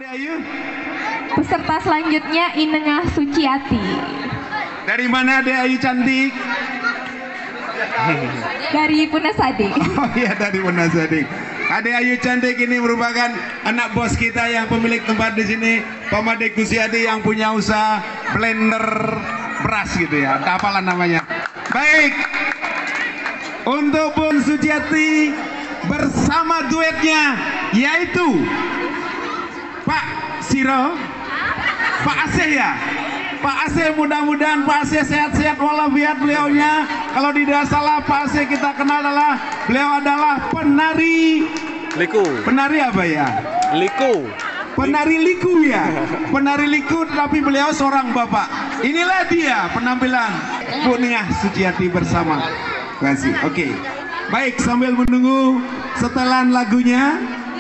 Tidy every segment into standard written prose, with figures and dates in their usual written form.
Ayu? Peserta selanjutnya Inengah Suciati. Dari mana Ade Ayu cantik? Dari Punasadi. Oh iya, dari Punasadi. Ade Ayu cantik ini merupakan anak bos kita yang pemilik tempat di sini, Pak Made Kusiadi, yang punya usaha blender beras gitu ya. Tak apalah namanya. Baik. Untuk Bun Suciati bersama duetnya yaitu Pak Siro, Pak Asih ya. Pak Asih, mudah-mudahan Pak Asih sehat-sehat walafiat beliaunya. Kalau tidak salah Pak Asih kita kenal adalah beliau adalah penari liku. Penari apa ya? Liku. Penari liku ya. Penari liku, tapi beliau seorang bapak. Inilah dia penampilan Bu Inengah Suciati bersama. Terima kasih. Oke. Baik, sambil menunggu setelan lagunya.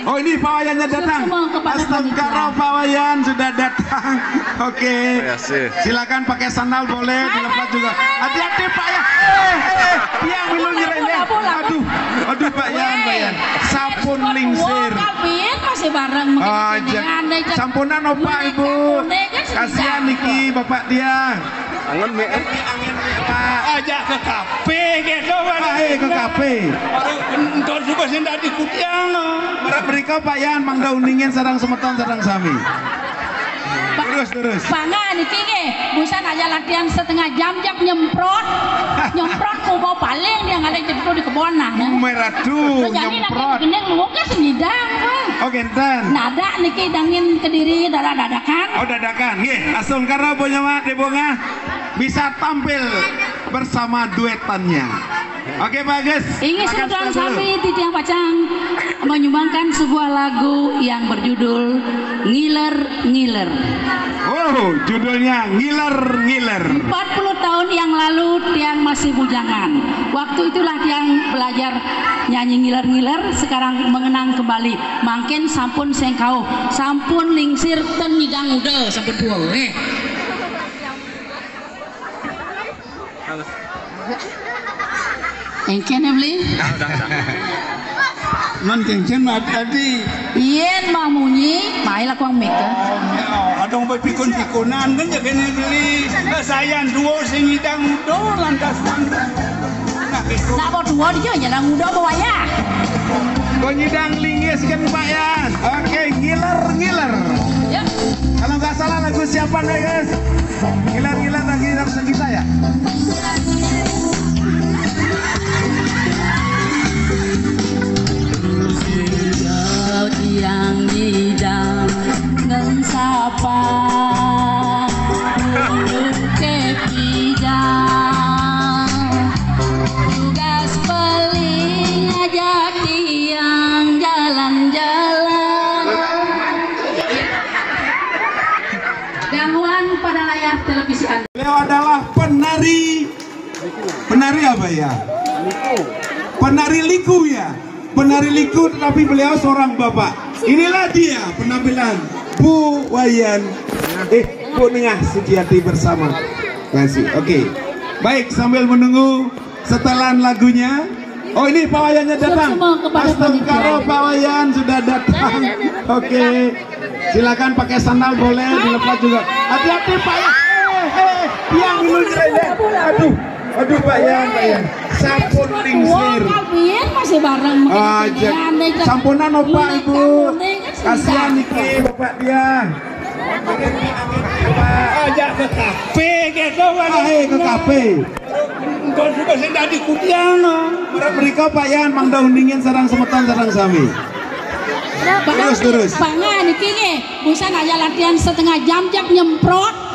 Oh, ini pawayannya datang. Astagfirullah, pawayan sudah datang. Oke. Silakan pakai sandal boleh, dilepas juga. Hati-hati Pak Yan. Yang minum nyerendeng. Aduh Pak Yan. Sapun lingsir. Masih bareng. Sampunan opa Ibu. Kasihan niki Bapak dia. Angin me. Pak. Ajak ke kafe gitu. Ke kafe. Engkau juga sendak di Kutiang. Mereka Pak Yan Mang Dauningin sarang semeton sarang sami. Terus. Pangan iki nggih, busan aja latihan setengah jam nyemprot. Nyemprot kubo paling dia ngalih jemput di kebon nah. Meradu nyemprot. Gendeng luwuknya senyidang, Bang. Oh, genten. Nada niki dangin Kediri dadakan. Oh, dadakan. Nggih, langsung karena punya Mak Debonga bisa tampil bersama duetannya. Oke, bagus. Ingin sedang sami di tiang pacang menyumbangkan sebuah lagu yang berjudul Ngiler. Oh, judulnya Ngiler. 40 tahun yang lalu Tiang masih bujangan. Waktu itulah Tiang belajar nyanyi ngiler, sekarang mengenang kembali. Mangkin sampun sengkau, sampun lingsir ten nyidang udah sampun buang. Engken beli? Non kencen mah tadi. Ien mau munyi, mai lah kuang make. Adong pikun-pikunan kan ya kena beli. Sayan dua sing hidang do lantas. Nak bawa dua dia nyadang udah bawa ya. Kau nyidang linggis kan Pak Yan. Oke, ngiler. Ya. Kalau nggak salah lagu siapa nih guys? Ngiler lagi harus kita ya. Yang hidang ngen sapa kepijang tugas peling ajak tiang jalan-jalan gangguan pada layar televisi Anda. Beliau adalah penari apa ya? Penari liku ya. Penari liku, tapi beliau seorang bapak. Inilah dia penampilan Bu Inengah Suciati bersama. Terima kasih. Oke. Baik, sambil menunggu setelan lagunya. Oh, ini pawayannya datang. Astagfirullah, pawayan sudah datang. Oke. Silakan pakai sandal boleh, dilepas juga. Hati-hati Pak Yan. Yang minum nyerendeng. Aduh Pak Yan. Sapun lingsir. Masih bareng. Sampunan opa Ibu. Kasihan niki Bapak dia. Ajak ke kafe gitu. Ke kafe. Engkau juga sendak di Kutiang. Mereka Pak Yan Mang Dauningin sarang semeton sarang sami. Terus. Pangan iki nggih, busan aja latihan setengah jam nyemprot.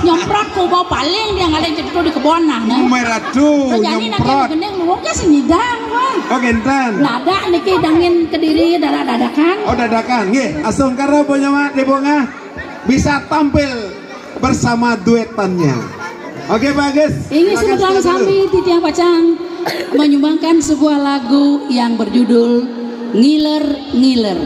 Nyemprot kubo paling dia ngalih jemput di kebon nah. Meradu nyemprot. Gendeng luwuknya senyidang, Bang. Oh, genten. Nada niki dangin Kediri dadakan. Oh, dadakan. Nggih, langsung karena punya Mak Debonga bisa tampil bersama duetannya. Oke, bagus. Ingin sedang sami di tiang pacang menyumbangkan sebuah lagu yang berjudul Ngiler.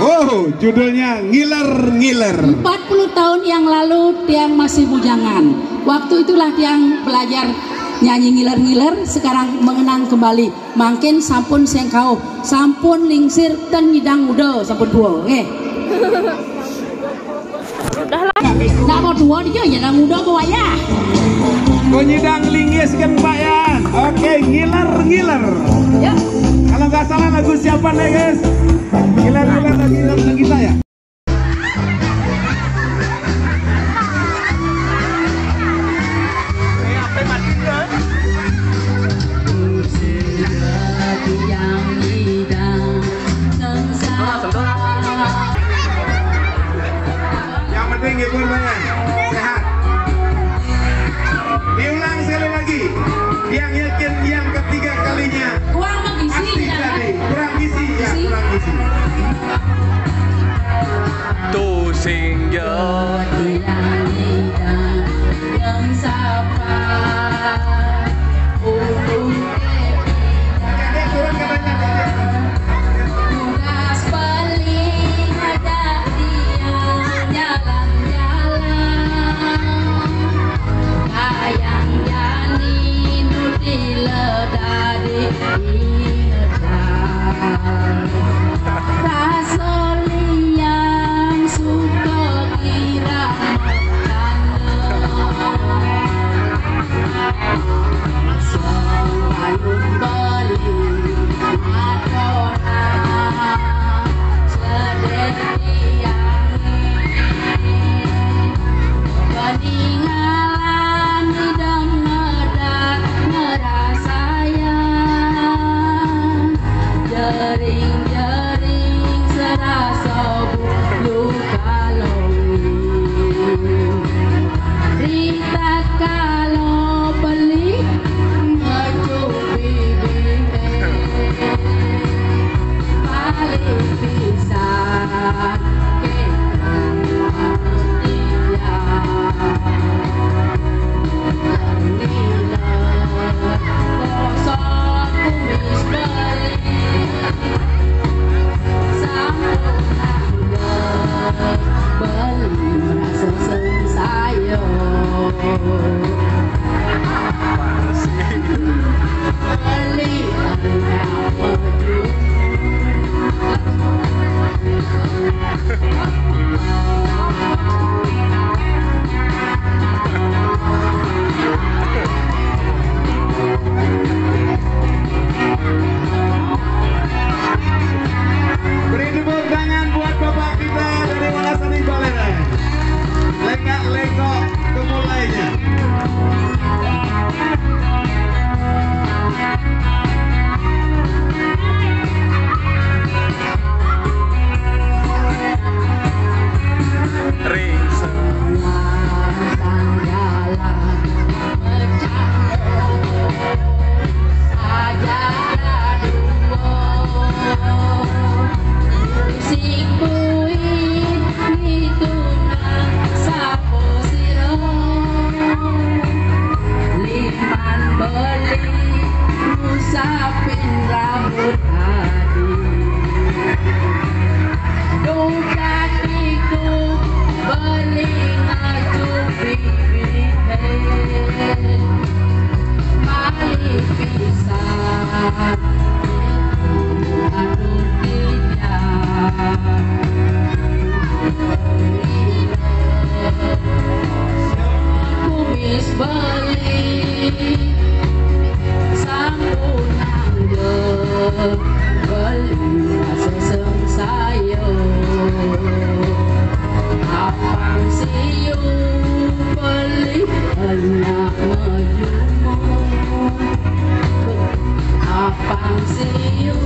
Oh, judulnya Ngiler. 40 tahun yang lalu Tiang masih bujangan. Waktu itulah Tiang belajar nyanyi ngiler, sekarang mengenang kembali. Mangkin sampun sengkau, sampun lingsir ten nyidang udah sampun buang. Nak mau dua dia ya nak muda kau ya. Kunyidang linggis kan Pak Yan. Oke, ngiler. Ya. Kalau nggak salah lagu siapa nih guys? Ngiler lagu kita ya. Yang penting hibur Bayan, sehat. Diulang sekali lagi. Yang yakin yang ketiga kalinya. Kurang mengisi ya. Kurang gizi ya, kurang gizi. Tu singga Yang sabar Dia turun katanya. tugas paling ada dia jalan-jalan ayang jani nuti ledadi ingetan rasoli yang suka kira Sebelum beli Madonna sedih yang peninggalan di dengeran ngerasayang jering-jering serasa bulu kalori Rita kalau beli ngecubi paling bisa beli merasa sengsaya beli Beri tepuk tangan buat bapak kita dari Wanasari Balerang. Lenggak-lenggok kemulainya. ring Sapin rambut hati kakiku beli ngacung bibit mali pisah anu tidak kumis beli sampunang beli rasa sengsaya apang siu beli anak majumu apang siu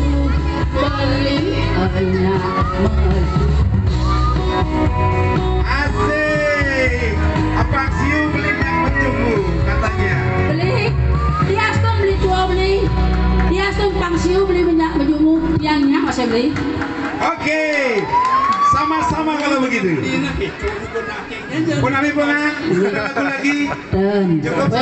beli anak majumu Asik. Apang siu beli yang menjumbu katanya. beli diastum beli tua beli diastum pangsiu beli minyak majumu tiangnya masih beli Oke. Sama-sama kalau begitu. Punami punang. Ada lagu lagi.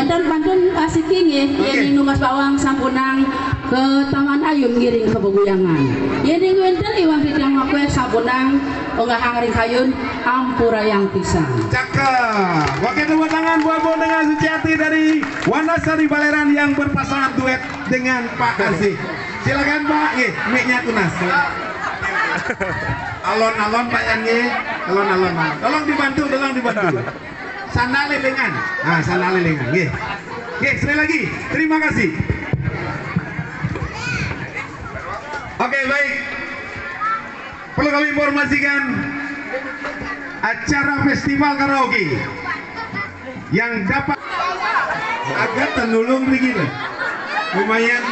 dan pantun asiking ya yang numas bawang sampunang ke Taman Ayun ngiring ke Peguyangan ya ning wenten iwang bidang aku sampunang enggak hangring kayun ampura yang pisang Cakep. Oke, tepuk tangan buat Bu dengan Suciati dari Wanasari Balerang yang berpasangan duet dengan Pak Aziz. Silakan Pak, mic-nya tunas. Alon-alon Pak Yange, alon-alon. Tolong dibantu. Sana lelengan. Nah, sana lelengan. Nggih. Oke, sekali lagi. Terima kasih. Oke, baik. Perlu kami informasikan acara festival karaoke yang dapat agak tenulung begini. Lumayan.